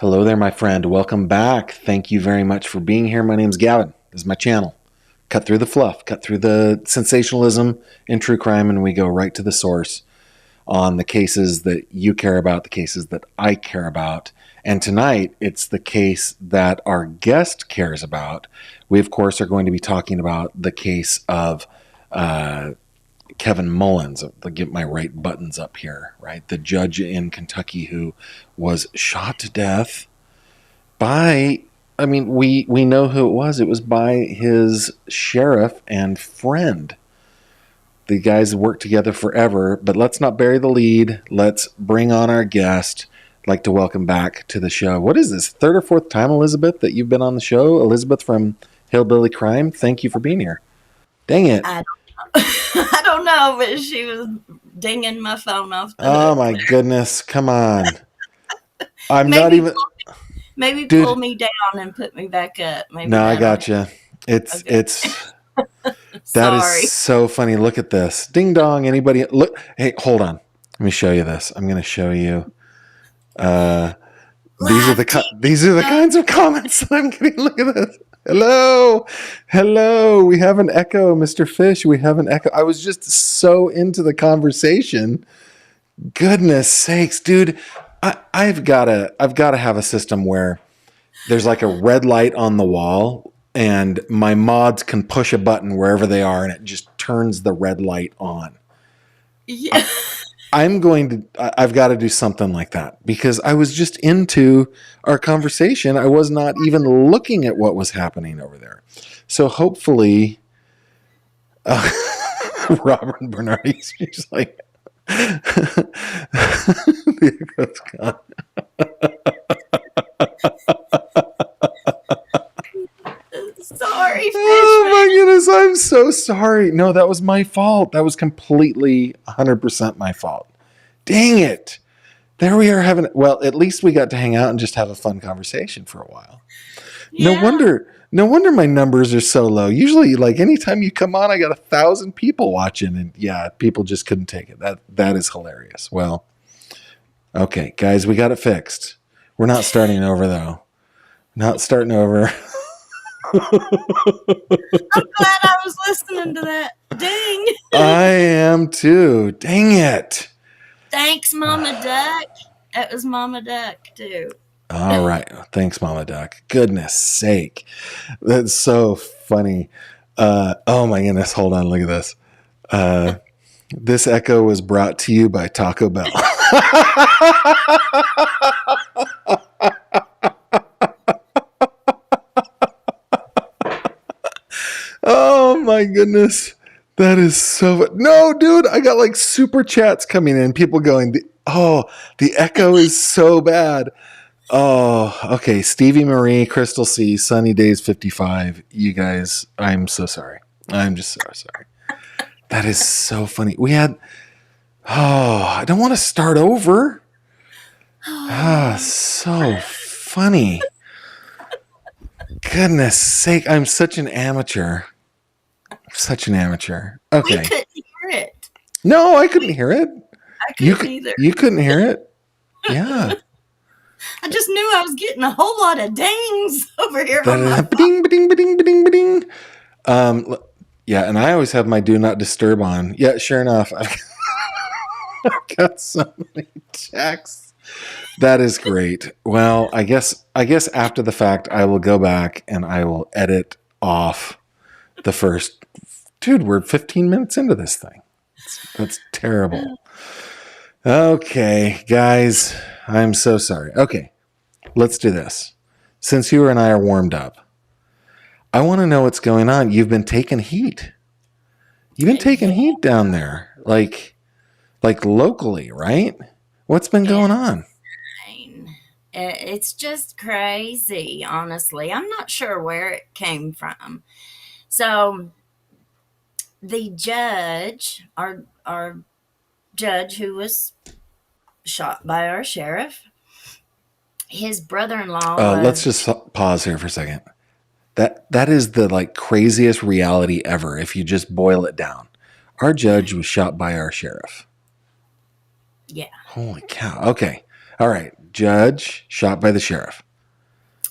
Hello there, my friend. Welcome back. Thank you very much for being here. My name's Gavin. This is my channel. Cut through the fluff, cut through the sensationalism in true crime, and we go right to the source on the cases that you care about, the cases that I care about. And tonight, it's the case that our guest cares about. We, of course, are going to be talking about the case of Kevin Mullins. I'll get my right buttons up here, right? The judge in Kentucky who was shot to death by, we know who it was. It was by his sheriff and friend. The guys worked together forever, but let's not bury the lead. Let's bring on our guest. I'd like to welcome back to the show. What is this, third or fourth time, Elizabeth, that you've been on the show? Elizabeth from Hillbilly Crime, thank you for being here. Dang it. I don't know, but she was dinging my phone off. Oh my goodness! Come on. Maybe pull me down and put me back up. No, I got you. It's that is so funny. Look at this. Ding dong. Anybody look? Hey, hold on. Let me show you this. I'm going to show you. These are the kinds of comments that I'm getting. Look at this. Hello. We have an echo, Mr. Fish. We have an echo. I was just so into the conversation. Goodness sakes, dude. I've got to have a system where there's like a red light on the wall and my mods can push a button wherever they are and it just turns the red light on. Yeah. I've got to do something like that because I was just into our conversation. I was not even looking at what was happening over there. So hopefully, Robert Bernardi's just like, the echo's gone. Sorry, Fish. Oh my goodness, I'm so sorry. No, that was my fault. That was completely 100% my fault. Dang it. There we are well, at least we got to hang out and just have a fun conversation for a while. Yeah. No wonder my numbers are so low. Usually, like anytime you come on, I got 1,000 people watching, and yeah, people just couldn't take it. That is hilarious. Well, okay, guys, we got it fixed. We're not starting over though. Not starting over. I'm glad I was listening to that. Dang. I am too. Dang it. Thanks, Mama Duck. That was Mama Duck too. All right. Thanks, Mama Duck. Goodness sake. That's so funny. Oh my goodness. Hold on. Look at this. This echo was brought to you by Taco Bell. Oh my goodness. That is so... No, dude, I got like super chats coming in. People going, the echo is so bad. Oh, okay. Stevie Marie, Crystal C, Sunny Days 55. You guys, I'm so sorry. I'm just so sorry. That is so funny. We had... I don't want to start over. So funny. Goodness sake, I'm such an amateur. Such an amateur. Okay. We couldn't hear it. No, I couldn't hear it. I couldn't either. You couldn't hear it? Yeah. I just knew I was getting a whole lot of dings over here. Ba-ding, ba-ding, ba-ding, ba-ding, ba-ding. Yeah, and I always have my do not disturb on. Yeah, sure enough. I've got so many texts. That is great. Well, I guess after the fact, I will go back and I will edit off the first. Dude, we're 15 minutes into this thing. That's terrible. Okay, guys, I'm so sorry. Okay, let's do this. Since you and I are warmed up, I want to know what's going on. You've been taking heat. You've been taking heat down there, like locally, right? What's been going on? It's just crazy, honestly. I'm not sure where it came from. So the judge, our judge who was shot by our sheriff, his brother-in-law let's just pause here for a second. That is the like craziest reality ever if you just boil it down. Our judge was shot by our sheriff. Yeah. Holy cow. Okay. All right. judge shot by the sheriff.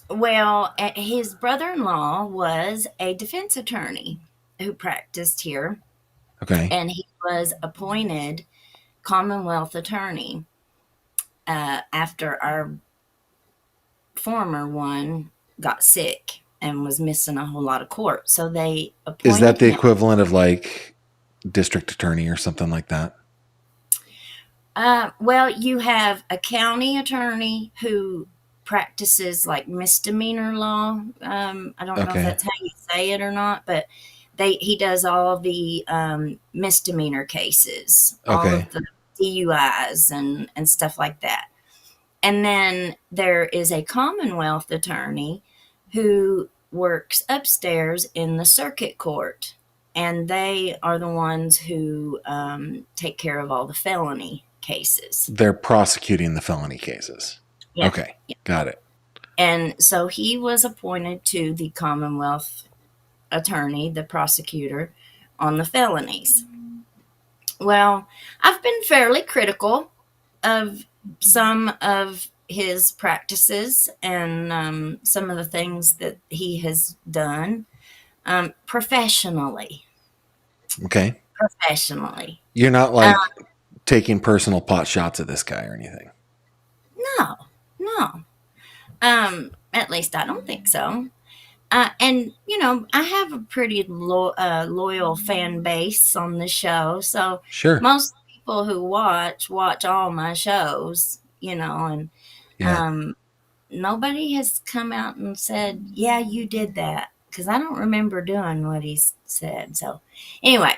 Well, his brother in law was a defense attorney who practiced here, Okay. and he was appointed Commonwealth attorney after our former one got sick and was missing a whole lot of court. So they Is that appointed the him. equivalent of like district attorney or something like that? Well, you have a county attorney who practices like misdemeanor law. I don't know if Okay. that's how you say it or not, but he does all the misdemeanor cases, all Okay. of the DUIs and stuff like that. And then there is a Commonwealth attorney who works upstairs in the circuit court, and they are the ones who take care of all the felony cases. They're prosecuting the felony cases. Yeah. Okay. Got it. And so he was appointed to the Commonwealth attorney, the prosecutor, on the felonies. Well, I've been fairly critical of some of his practices and some of the things that he has done professionally. Okay. Professionally. You're not Uh, like taking personal pot shots at this guy or anything. no, no. At least I don't think so. And I have a pretty loyal fan base on the show, so Sure. most people who watch all my shows, and Yeah. um, nobody has come out and said, "Yeah, you did that," because I don't remember doing what he said. So, anyway,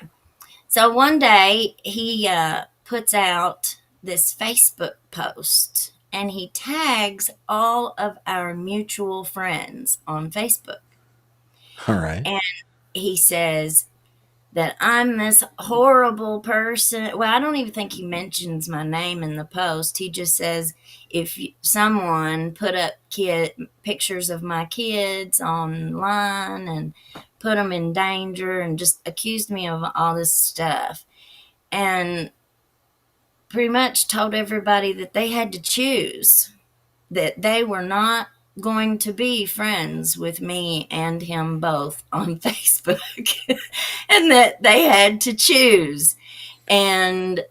so one day he puts out this Facebook post and he tags all of our mutual friends on Facebook. All right. And he says that I'm this horrible person. Well, I don't even think he mentions my name in the post. He just says if someone put up pictures of my kids online and put them in danger and just accused me of all this stuff and pretty much told everybody that they had to choose, that they were not going to be friends with me and him both on Facebook, and that they had to choose. And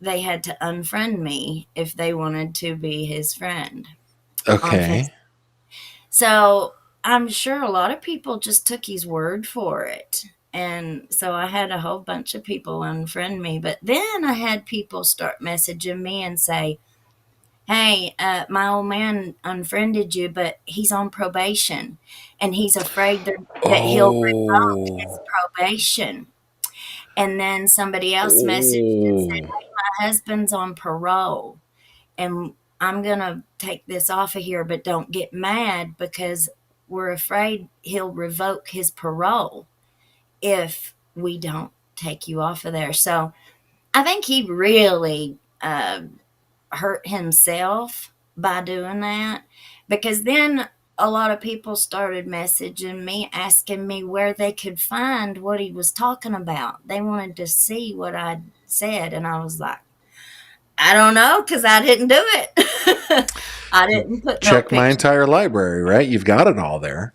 they had to unfriend me if they wanted to be his friend on Facebook. Okay. So I'm sure a lot of people just took his word for it. And so I had a whole bunch of people unfriend me. But then I had people start messaging me and say, "Hey, my old man unfriended you, but he's on probation and he's afraid that he'll revoke his Oh. probation." And then somebody else messaged and said, Oh. "Hey, my husband's on parole and I'm going to take this off of here, but don't get mad because we're afraid he'll revoke his parole if we don't take you off of there." So I think he really hurt himself by doing that, because then a lot of people started messaging me asking me where they could find what he was talking about. They wanted to see what I said, and I was like, I don't know, because I didn't do it. I didn't put no Check my picture. entire library, right? You've got it all there.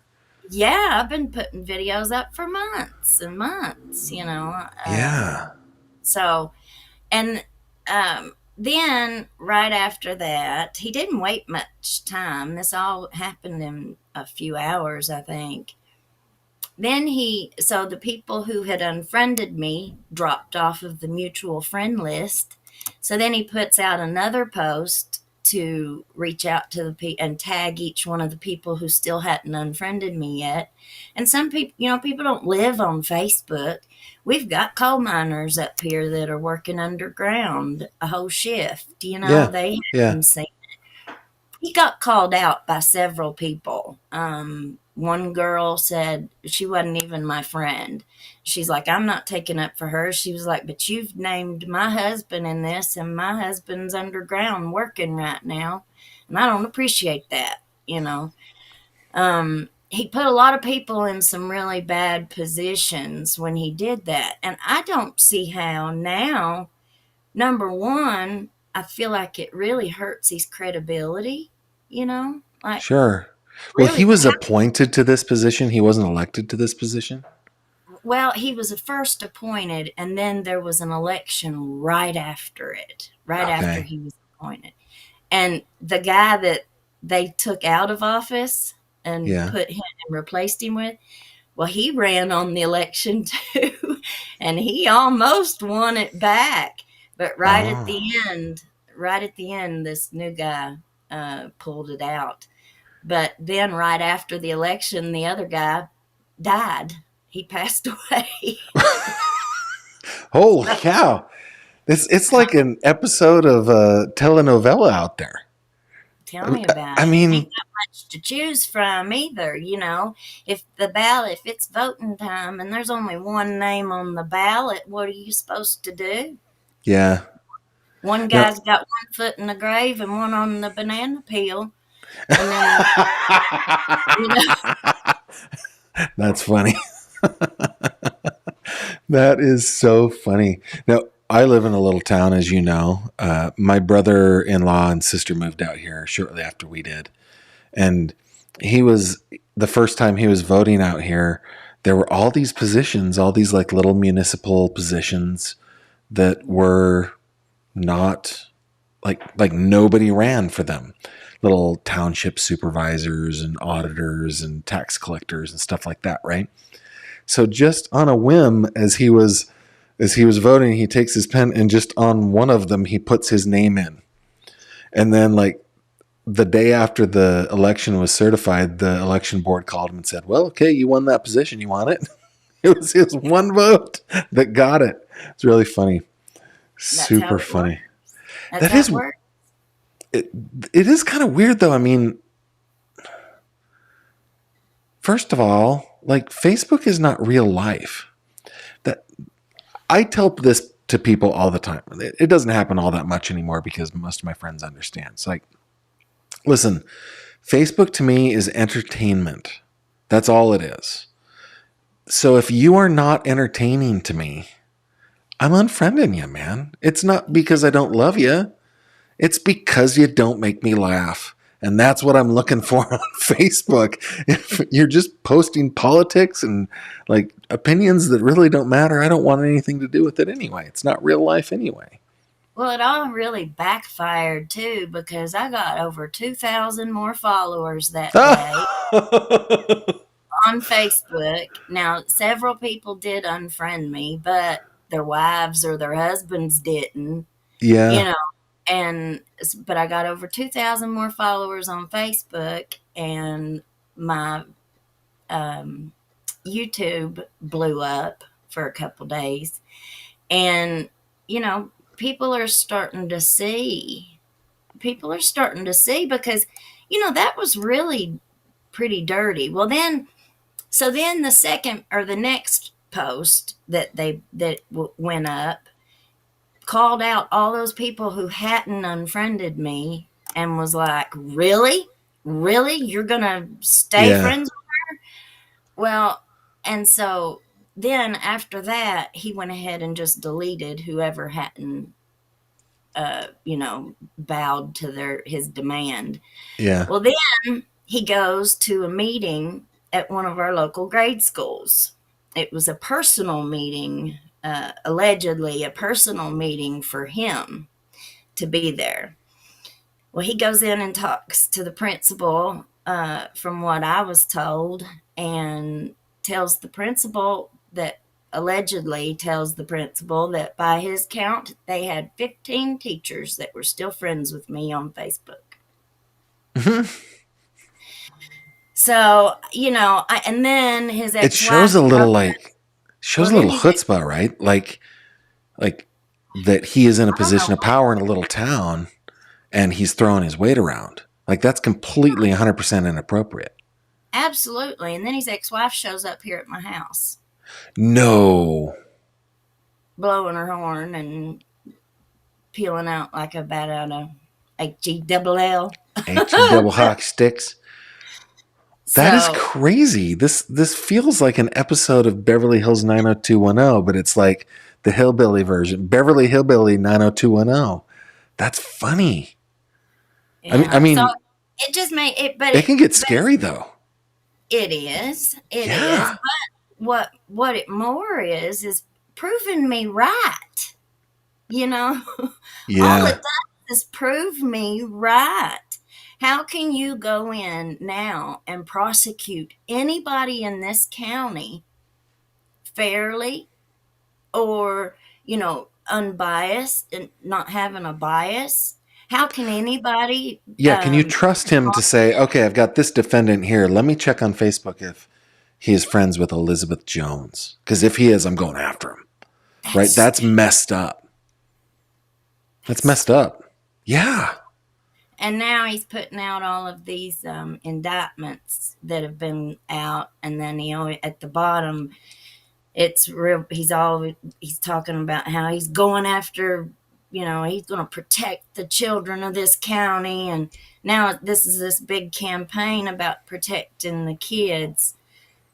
Yeah, I've been putting videos up for months and months, Yeah. so and then right after that, he didn't wait much time. This all happened in a few hours, I think. Then so the people who had unfriended me dropped off of the mutual friend list. So then he puts out another post to reach out to the people and tag each one of the people who still hadn't unfriended me yet. And some people, people don't live on Facebook. We've got coal miners up here that are working underground a whole shift. Yeah. They Yeah. hadn't seen. He got called out by several people. One girl said she wasn't even my friend. She's like, I'm not taking up for her. She was like, but you've named my husband in this, and my husband's underground working right now. And I don't appreciate that. He put a lot of people in some really bad positions when he did that. And I don't see how now, number one, I feel like it really hurts his credibility, you know? Like, Sure. Well, he really, was appointed to this position. He wasn't elected to this position. well, he was first appointed, and then there was an election right after it, right after Okay. he was appointed. And the guy that they took out of office and Yeah. put him and replaced him with, well, he ran on the election too, and he almost won it back. But Oh. right at the end, this new guy pulled it out. But then, right after the election, the other guy died. He passed away. Holy cow. It's like an episode of a telenovela out there. Tell me about I it. Ain't mean, got much to choose from either, you know. If the ballot, if it's voting time and there's only one name on the ballot, what are you supposed to do? yeah. One No. guy's got one foot in the grave and one on the banana peel, and then you know, That's funny. That is so funny. Now, I live in a little town, as you know. My brother in law and sister moved out here shortly after we did. And he was, the first time he was voting out here, there were all these positions, all these like little municipal positions that were not like nobody ran for them. Little township supervisors and auditors and tax collectors and stuff like that, right? So just on a whim, as he was voting, he takes his pen and just on one of them he puts his name in. And then like the day after the election was certified, the election board called him and said, "Well, okay, you won that position. You want it?" It was his one vote that got it. It's really funny. that's how Super it works. funny. That's That how it is works. it, it is kind of weird though. I mean, first of all, like Facebook is not real life. That I tell this to people all the time. It doesn't happen all that much anymore because most of my friends understand. It's like, listen, Facebook to me is entertainment. That's all it is. So if you are not entertaining to me, I'm unfriending you, man. It's not because I don't love you. It's because you don't make me laugh. And that's what I'm looking for on Facebook. If you're just posting politics and like opinions that really don't matter, I don't want anything to do with it anyway. It's not real life anyway. Well, it all really backfired too because I got over 2,000 more followers that day on Facebook. Now, several people did unfriend me, but their wives or their husbands didn't, you Yeah, know. And but I got over 2,000 more followers on Facebook, and my um, YouTube blew up for a couple days. And, you know, people are starting to see. People are starting to see because, you know, that was really pretty dirty. Well, then, so then the second or the next post that went up called out all those people who hadn't unfriended me and was like, "Really? Really? You're going to stay yeah, friends?" Well, and so then after that, he went ahead and just deleted whoever hadn't, you know, bowed to his demand. yeah, Well, then he goes to a meeting at one of our local grade schools. It was a personal meeting, allegedly a personal meeting for him to be there. Well, he goes in and talks to the principal, from what I was told, and tells the principal that allegedly tells the principal that by his count, they had 15 teachers that were still friends with me on Facebook. So, you know, and then his it ex shows wife a little goes, like shows well, a then little his ex, chutzpah, right? Like that he is in a I don't know position of what, power in a little town and he's throwing his weight around. Like that's completely 100% inappropriate. absolutely. And then his ex wife shows up here at my house, No. blowing her horn and peeling out like a bat out of HE H double hockey sticks. That is So, crazy. This feels like an episode of Beverly Hills 90210, but it's like the hillbilly version. Beverly Hillbilly 90210. That's funny. I Yeah. So mean, it just made it, but it it, can get but scary though. it is, it is. Yeah. But what it more is proving me right. You know, all it Yeah. does is prove me right. How can you go in now and prosecute anybody in this county fairly or, unbiased and not having a bias? How can anybody Yeah. Can you trust him to say, okay, I've got this defendant here. Let me check on Facebook if he is friends with Elizabeth Jones. Because if he is, I'm going after him. Right? that's That's messed up. That's that's messed stupid. up. Yeah. And now he's putting out all of these indictments that have been out, and then he always, at the bottom, it's real. He's talking about how he's going after, he's going to protect the children of this county, and now this is this big campaign about protecting the kids,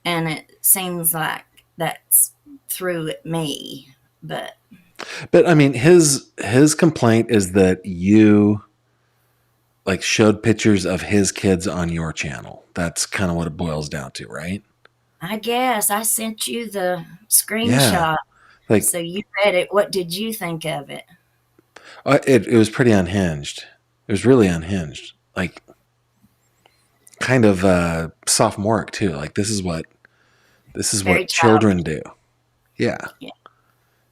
and it seems like that's through at me, but But I mean, his complaint is that you like showed pictures of his kids on your channel. That's kind of what it boils down to, right? I guess I sent you the Yeah. screenshot. Like So you read it. What did you think of it? it was pretty unhinged. It was really unhinged. Like kind of sophomoric too. Like this is Very what children childish. do. Yeah. Yeah.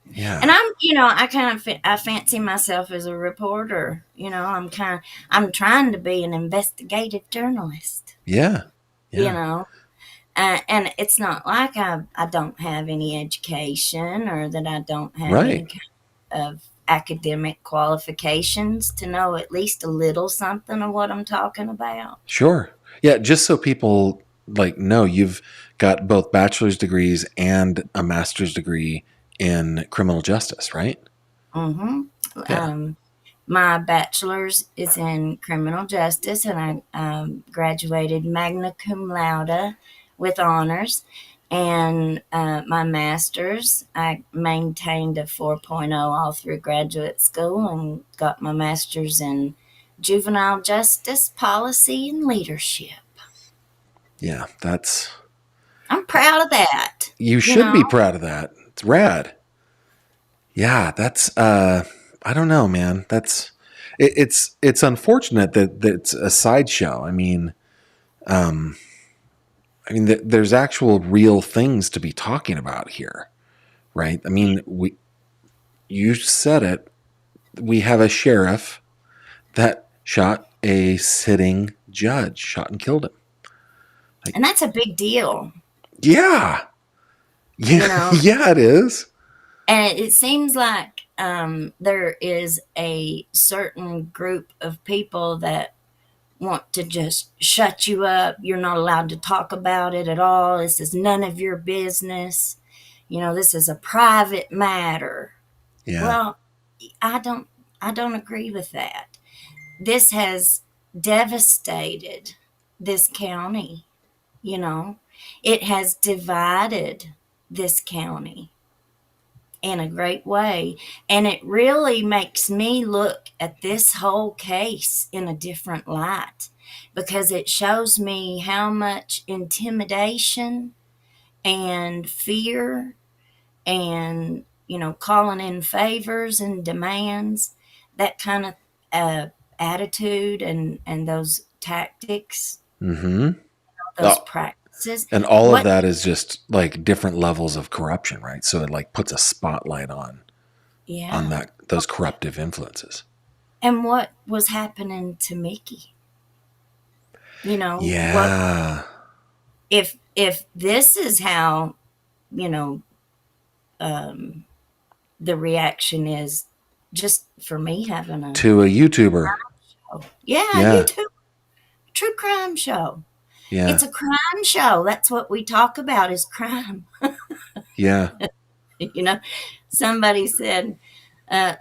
Yeah. And I kind of I fancy myself as a reporter. I'm trying to be an investigative journalist. Yeah. You Yeah. know, and it's not like I don't have any education or that I don't have any Right. kind of academic qualifications to know at least a little something of what I'm talking about. Sure. Yeah, just so people like know you've got both bachelor's degrees and a master's degree in criminal justice, right? Hmm. Yeah. My bachelor's is in criminal justice, and I graduated magna cum laude with honors. And my master's, I maintained a 4.0 all through graduate school and got my master's in juvenile justice, policy, and leadership. Yeah, that's I'm proud of that, you you should know. be proud of that. It's rad. Yeah, that's I don't know, man. It's unfortunate that it's a sideshow. There's actual real things to be talking about here, right? I mean, we you said it. We have a sheriff that shot a sitting judge, shot and killed him. Like, And that's a big deal, yeah, you yeah, know. yeah, it is. And it seems like there is a certain group of people that want to just shut you up. You're not allowed to talk about it at all. This is none of your business. This is a private matter. Yeah. Well, I don't I don't agree with that. This has devastated this county, you know. It has divided this county in a great way. And it really makes me look at this whole case in a different light because it shows me how much intimidation and fear and, calling in favors and demands, that kind of uh, attitude and those tactics, Mm-hmm. those practices. And all of What, that is just like different levels of corruption, right? So it like puts a spotlight on yeah. that those corruptive influences. And what was happening to Mickey? What Yeah. if this is how you know um, the reaction is just for me having a To a YouTuber. show. Yeah, Yeah. YouTube true crime show. Yeah. It's a crime show. That's what we talk about is crime. Yeah. you know, somebody said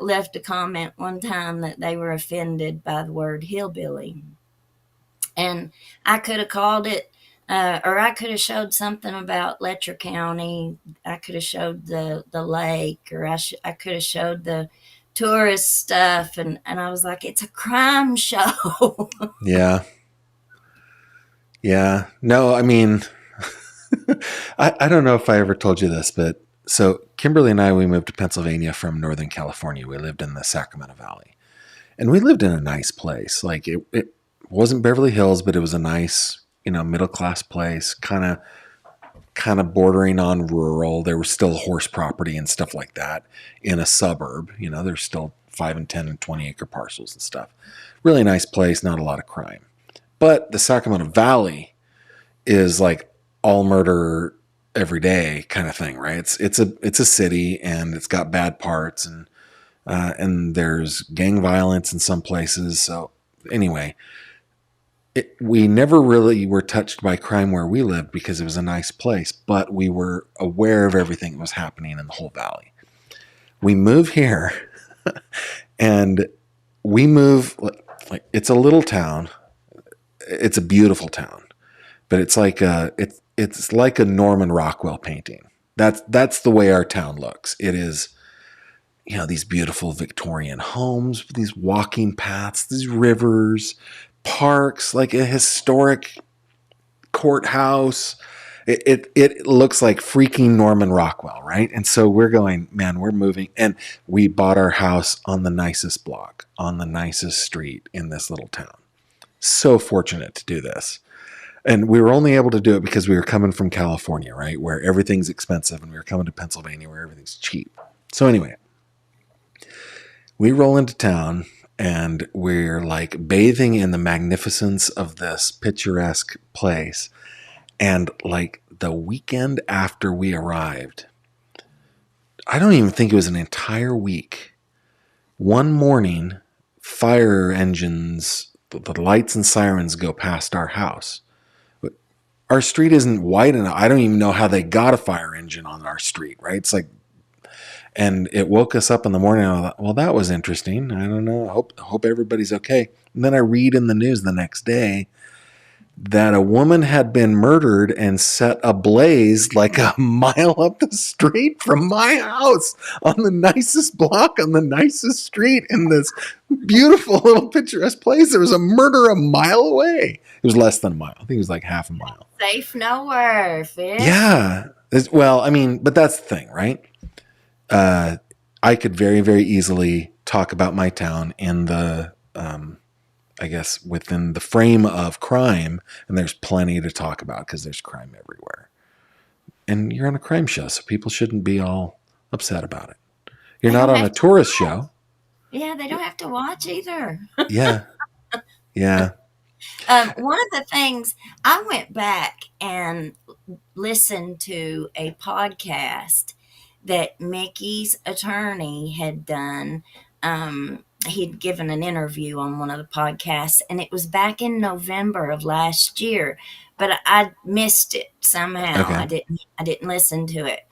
left a comment one time that they were offended by the word hillbilly, and I could have called it, or I could have showed something about Letcher County. I could have showed the lake, or I could have showed the tourist stuff, and I was like, it's a crime show. Yeah. Yeah. No, I mean, I don't know if I ever told you this, but so Kimberly and I, we moved to Pennsylvania from Northern California. We lived in the Sacramento Valley, and we lived in a nice place. Like it wasn't Beverly Hills, but it was a nice, middle class place, kind of bordering on rural. There was still horse property and stuff like that in a suburb. There's still 5 and 10 and 20 acre parcels and stuff. Really nice place, not a lot of crime. But the Sacramento Valley is like all murder every day kind of thing, right? It's a city, and it's got bad parts, and there's gang violence in some places. So anyway, we never really were touched by crime where we lived because it was a nice place, but we were aware of everything that was happening in the whole valley. We move here, and we move like it's a little town. It's a beautiful town, but it's like it's like a Norman Rockwell painting. That's the way our town looks. It is, these beautiful Victorian homes, these walking paths, these rivers, parks, like a historic courthouse. It looks like freaking Norman Rockwell, right? And so we're going, man, we're moving, and we bought our house on the nicest block, on the nicest street in this little town. So fortunate to do this. And we were only able to do it because we were coming from California, right? Where everything's expensive, and we were coming to Pennsylvania where everything's cheap. So anyway, we roll into town, and we're like bathing in the magnificence of this picturesque place. And like the weekend after we arrived, I don't even think it was an entire week. One morning, fire engines, the lights and sirens go past our house. Our street isn't wide enough. I don't even know how they got a fire engine on our street, right? It's like, and it woke us up in the morning. And I thought, well, that was interesting. I don't know. I hope everybody's okay. And then I read in the news the next day that a woman had been murdered and set ablaze like a mile up the street from my house on the nicest block on the nicest street in this beautiful little picturesque place. There was a murder a mile away. It was less than a mile. I think it was like half a mile. Safe nowhere, fish. Yeah. Well, I mean, but that's the thing, right? I could very, very easily talk about my town in the, I guess, within the frame of crime, and there's plenty to talk about because there's crime everywhere. And you're on a crime show, so people shouldn't be all upset about it. You're They not don't on a have to tourist watch. show. Yeah, they don't have to watch either. Yeah. Yeah. One of the things I went back and listened to a podcast that Mickey's attorney had done. He'd given an interview on one of the podcasts, and it was back in November of last year, but I missed it somehow. Okay. I didn't listen to it.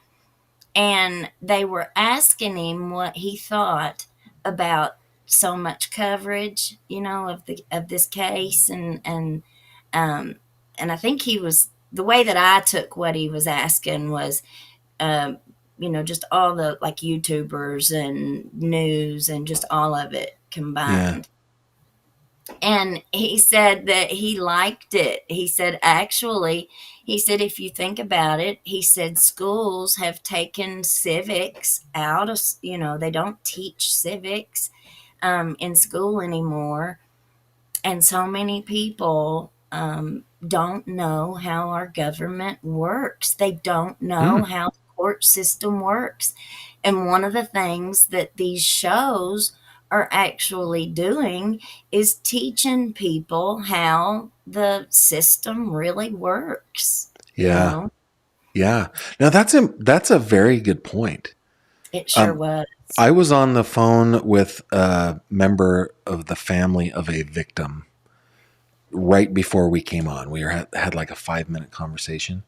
And they were asking him what he thought about so much coverage, of this case, um, and I think he was the way that I took what he was asking was, um, just all the like YouTubers and news and just all of it Yeah. combined. And he said that he liked it. He said, actually, he said, if you think about it, he said, schools have taken civics out of, they don't teach civics in school anymore. And so many people don't know how our government works. They don't know Hmm. how the court system works. And one of the things that these shows are actually doing is teaching people how the system really works. You Yeah. know, Yeah. Now that's a very good point. it sure Um, was. I was on the phone with a member of the family of a victim right before we came on. We had like a 5 minute conversation,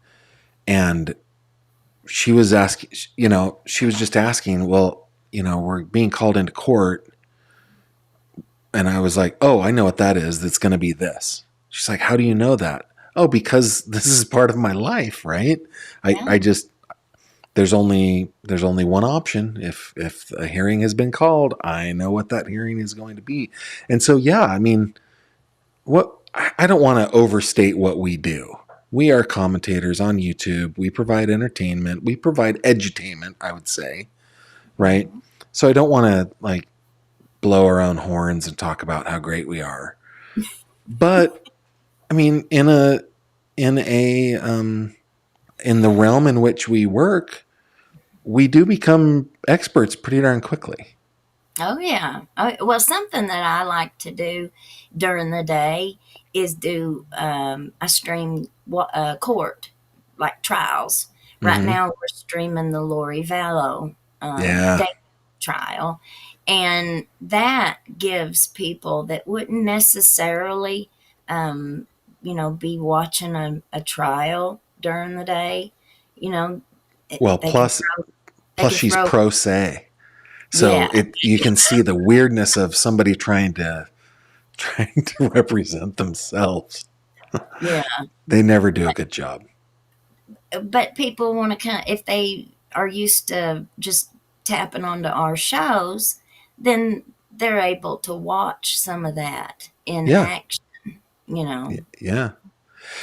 and she was asking, she was just asking, well, we're being called into court. And I was like, oh, I know what that is. That's going to be this. She's like, how do you know that? Oh, because this is part of my life, right? I, Yeah. I just, there's only one option. If a hearing has been called, I know what that hearing is going to be. And so yeah, I mean, what I don't want to overstate what we do. We are commentators on YouTube. We provide entertainment. We provide edutainment, I would say, right? Mhm. So I don't want to like blow our own horns and talk about how great we are. But I mean, in the realm in which we work, we do become experts pretty darn quickly. Oh yeah. Well, something that I like to do during the day is do I stream court like trials. Right Hmm. now we're streaming the Lori Vallow Yeah. day trial, and that gives people that wouldn't necessarily, um, be watching a trial during the day. You know, Well, they can they plus can she's throw. pro se, so Yeah, it you can see the weirdness of somebody trying to represent themselves. yeah. They never do a good job. But people want to kind of, if they are used to just tapping onto our shows, then they're able to watch some of that in Yeah, action, you know, yeah. and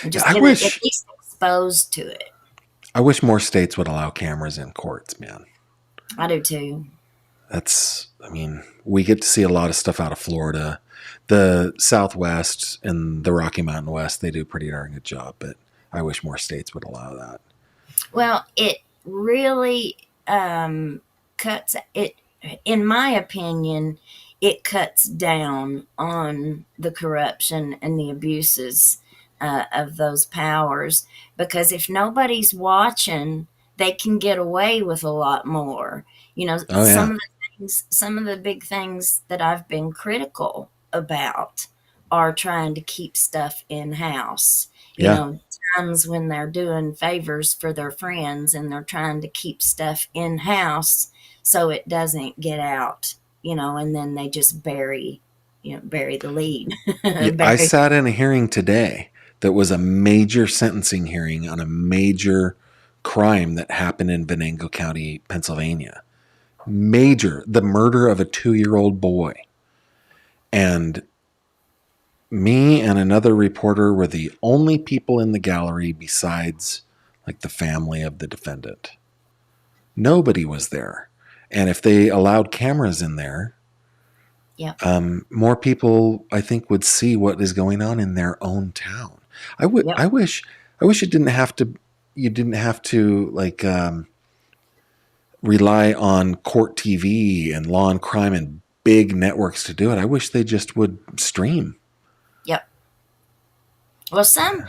Yeah, just get it at least exposed to it. I wish more states would allow cameras in courts, man. I do too. I mean, we get to see a lot of stuff out of Florida. The Southwest and the Rocky Mountain West, they do a pretty darn good job, but I wish more states would allow that. Well, it really cuts it, in my opinion, it cuts down on the corruption and the abuses of those powers, because if nobody's watching, they can get away with a lot more. Oh, yeah. Some of the big things that I've been critical about are trying to keep stuff in house. You Yeah. know, times when they're doing favors for their friends and they're trying to keep stuff in house so it doesn't get out, and then they just bury the lead. Yeah, I bury. sat in a hearing today that was a major sentencing hearing on a major crime that happened in Venango County, Pennsylvania. Major, the murder of a 2-year-old boy. And me and another reporter were the only people in the gallery besides like the family of the defendant. Nobody was there. And if they allowed cameras in there, Yep. more people, I think, would see what is going on in their own town. I would. Yep. I wish it didn't have to. You didn't have to like rely on court TV and Law and Crime and big networks to do it. I wish they just would stream. Yep. Well, some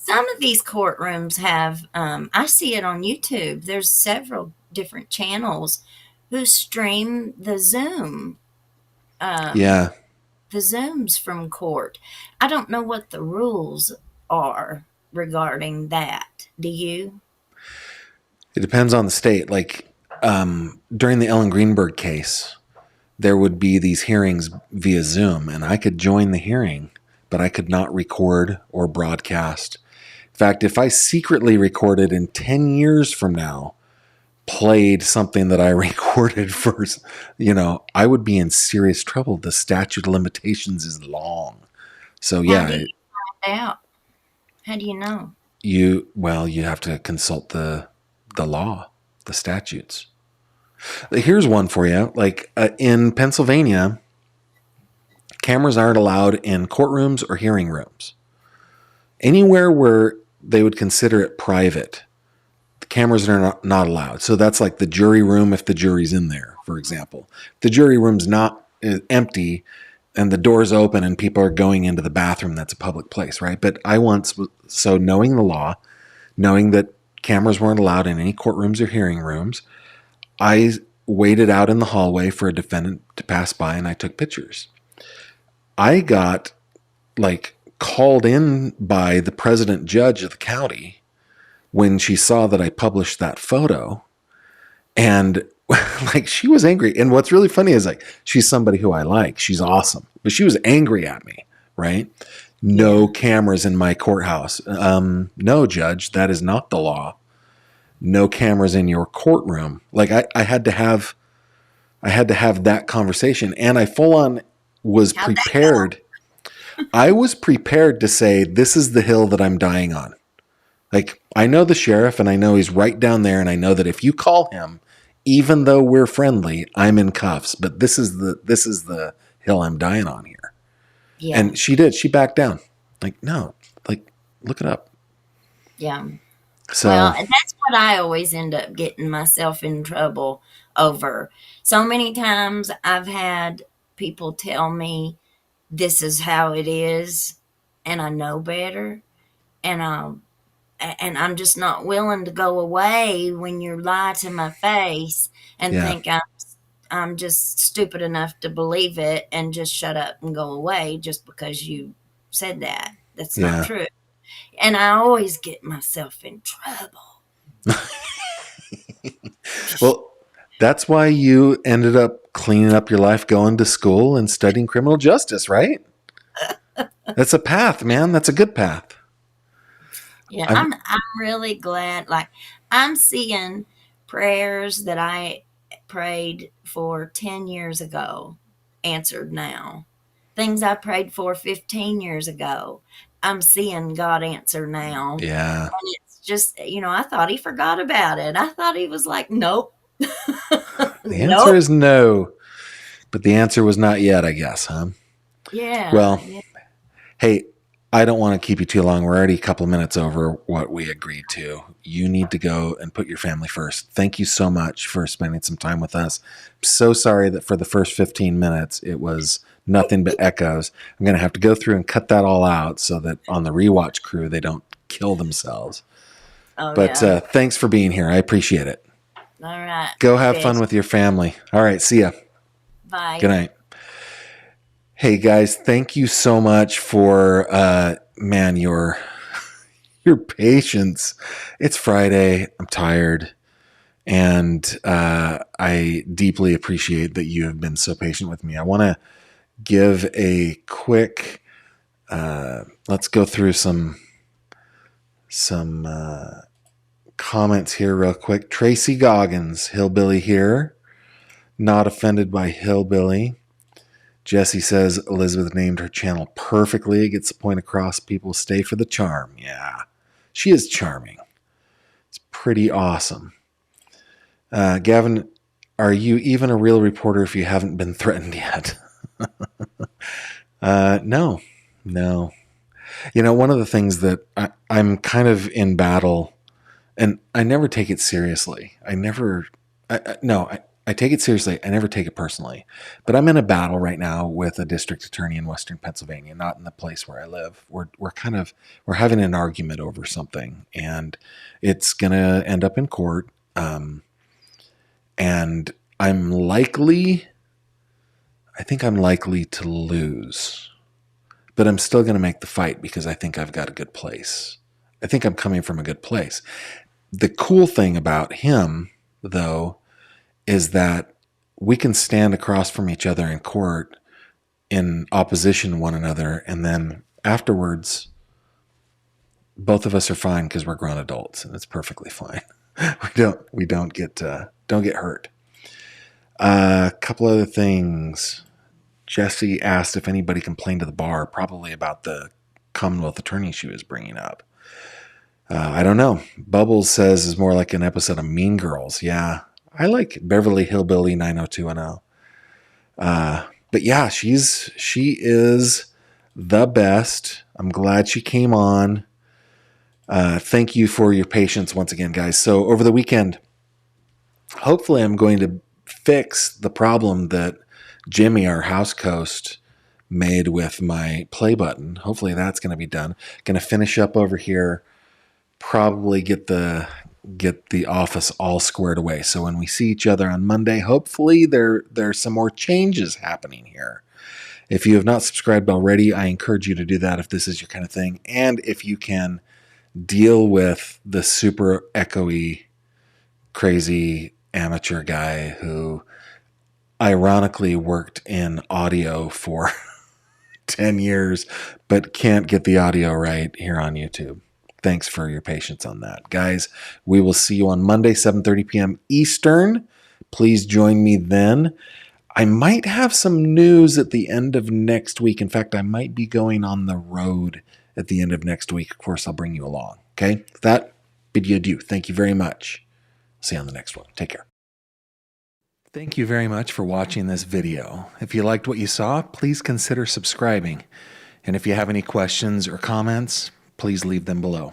of these courtrooms have. I see it on YouTube. There's several different channels who stream um, Yeah, the Zooms from court. I don't know what the rules are regarding that. Do you? it depends on the state. Like during the Ellen Greenberg case, there would be these hearings via Zoom, and I could join the hearing, but I could not record or broadcast. In fact, if I secretly recorded in 10 years from now, played something that I recorded first, I would be in serious trouble. The statute of limitations is long. So How do yeah, you find out? How do you know? you have to consult the law, the statutes. Here's one for you. Like in Pennsylvania, cameras aren't allowed in courtrooms or hearing rooms. Anywhere where they would consider it private, the cameras are not allowed. So that's like the jury room if the jury's in there, for example. If the jury room's not empty and the door's open and people are going into the bathroom, that's a public place, right? But so knowing the law, knowing that cameras weren't allowed in any courtrooms or hearing rooms, I waited out in the hallway for a defendant to pass by and I took pictures. I got like called in by the president judge of the county when she saw that I published that photo, and like she was angry. And what's really funny is like she's somebody who I like. She's awesome. But she was angry at me, right? No Yeah. cameras in my courthouse. No, judge, that is not the law. no cameras in your courtroom. Like I had to have that conversation, and I full on was How'd that go? prepared. I was prepared to say, this is the hill that I'm dying on. Like, I know the sheriff and I know he's right down there, and I know that if you call him, even though we're friendly, I'm in cuffs. But this is the hill I'm dying on here. Yeah, And she did. She backed down. Like, no, like, look it up. yeah. Well, So and that's what I always end up getting myself in trouble over. So many times I've had people tell me this is how it is, and I know better, and I'm just not willing to go away when you lie to my face and yeah, think I'm just stupid enough to believe it and just shut up and go away just because you said that. That's not yeah. true. And I always get myself in trouble. Well, that's why you ended up cleaning up your life, going to school and studying criminal justice, right? That's a path, man. That's a good path. Yeah, I'm I'm really glad. Like I'm seeing prayers that I prayed for 10 years ago answered now. Things I prayed for 15 years ago, I'm seeing God answer now. yeah. And it's just, I thought he forgot about it. I thought he was like, nope, The answer nope. is no, but the answer was not yet, I guess, huh? Yeah, Well, yeah. hey, I don't want to keep you too long. We're already a couple minutes over what we agreed to. You need to go and put your family first. Thank you so much for spending some time with us. I'm so sorry that for the first 15 minutes it was nothing but echoes. I'm going to have to go through and cut that all out so that on the rewatch crew they don't kill themselves. Oh, But yeah. thanks for being here. I appreciate it. All right. Go You have fun bet. with your family. All right. See ya. Good Bye. night. Hey guys, thank you so much for man your patience. It's Friday. I'm tired, and I deeply appreciate that you have been so patient with me. I want to give a quick. Let's go through some comments here real quick. Tracy Goggins, hillbilly here, not offended by hillbilly. Jesse says Elizabeth named her channel perfectly. It gets the point across. People stay for the charm. Yeah, she is charming. It's pretty awesome. Gavin, are you even a real reporter if you haven't been threatened yet? No, no. You know, one of the things that I'm kind of in battle, and I never take it seriously. I take it seriously. I never take it personally. But I'm in a battle right now with a district attorney in Western Pennsylvania, not in the place where I live. We're having an argument over something, and it's gonna end up in court. And I think I'm likely to lose, but I'm still going to make the fight because I think I've got a good place. I think I'm coming from a good place. The cool thing about him, though, is that we can stand across from each other in court in opposition to one another, and then afterwards, both of us are fine because we're grown adults, and it's perfectly fine. We don't get hurt. A couple other things. Jesse asked if anybody complained to the bar, probably about the Commonwealth attorney she was bringing up. I don't know. Bubbles says is more like an episode of Mean Girls. Yeah, I like Beverly Hillbilly 90210. But yeah, she is the best. I'm glad she came on. Thank you for your patience once again, guys. So over the weekend, hopefully I'm going to fix the problem that Jimmy, our house host, made with my play button. Hopefully that's going to be done. Going to finish up over here, probably get the office all squared away. So when we see each other on Monday, hopefully there's some more changes happening here. If you have not subscribed already, I encourage you to do that if this is your kind of thing. And if you can deal with the super echoey, crazy amateur guy who ironically worked in audio for 10 years, but can't get the audio right here on YouTube. Thanks for your patience on that. Guys, we will see you on Monday, 7:30 p.m. Eastern. Please join me then. I might have some news at the end of next week. In fact, I might be going on the road at the end of next week. Of course, I'll bring you along. Okay? With that, bid you adieu. Thank you very much. See you on the next one. Take care. Thank you very much for watching this video. If you liked what you saw, please consider subscribing. And if you have any questions or comments, please leave them below.